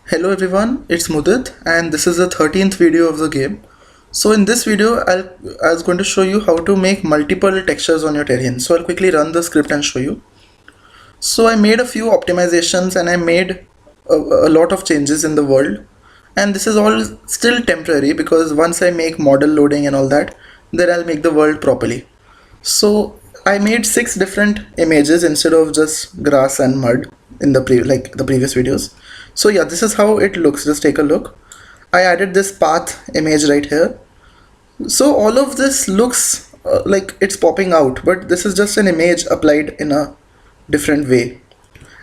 Hello everyone, it's Mudit and this is the 13th video of the game. So in this video I was going to show you how to make multiple textures on your terrain. So I'll quickly run the script and show you. So I made a few optimizations and I made a lot of changes in the world, and this is all still temporary because once I make model loading and all that, then I'll make the world properly. So I made 6 different images instead of just grass and mud in the previous videos. So yeah, this is how it looks. Just take a look. I added this path image right here. So all of this looks like it's popping out, but this is just an image applied in a different way.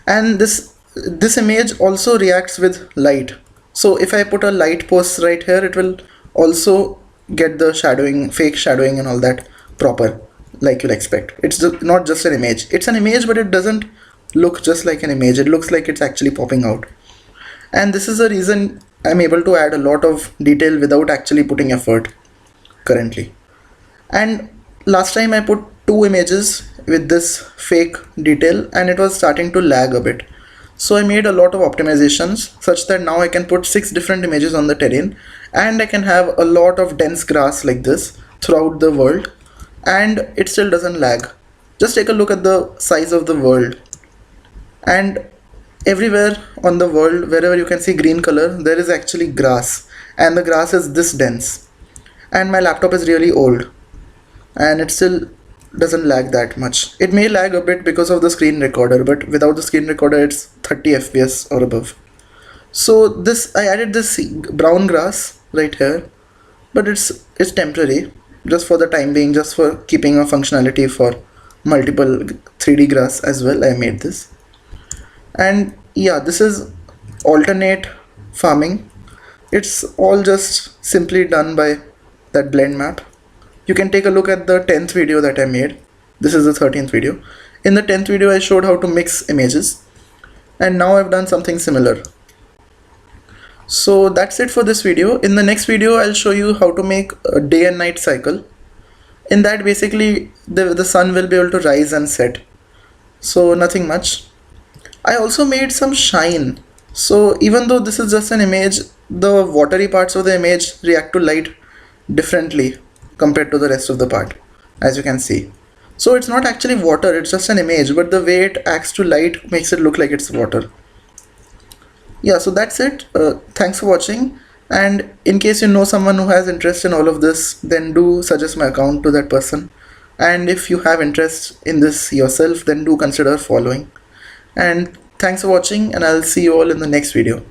And this image also reacts with light. So if I put a light post right here, it will also get the shadowing, fake shadowing and all that proper, like you'll expect. It's not just an image. It's an image, but it doesn't look just like an image. It looks like it's actually popping out. And this is the reason I'm able to add a lot of detail without actually putting effort currently. And last time I put 2 images with this fake detail and it was starting to lag a bit. So I made a lot of optimizations such that now I can put 6 different images on the terrain and I can have a lot of dense grass like this throughout the world, and it still doesn't lag. Just take a look at the size of the world, and everywhere on the world, wherever you can see green color, there is actually grass, and the grass is this dense. And my laptop is really old and it still doesn't lag that much. It may lag a bit because of the screen recorder, but without the screen recorder it's 30 fps or above. So this, I added this brown grass right here, but it's temporary, just for the time being, just for keeping a functionality for multiple 3D grass as well. I made this. And yeah, this is alternate farming. It's all just simply done by that blend map. You can take a look at the 10th video that I made. This is the 13th video. In the 10th video I showed how to mix images, and now I've done something similar. So that's it for this video. In the next video I'll show you how to make a day and night cycle. In that, basically the sun will be able to rise and set. So nothing much. I also made some shine. So even though this is just an image, the watery parts of the image react to light differently compared to the rest of the part, as you can see. So it's not actually water, it's just an image, but the way it acts to light makes it look like it's water. Yeah, so that's it. Thanks for watching. And in case you know someone who has interest in all of this, then do suggest my account to that person. And if you have interest in this yourself, then do consider following. And thanks for watching, and I'll see you all in the next video.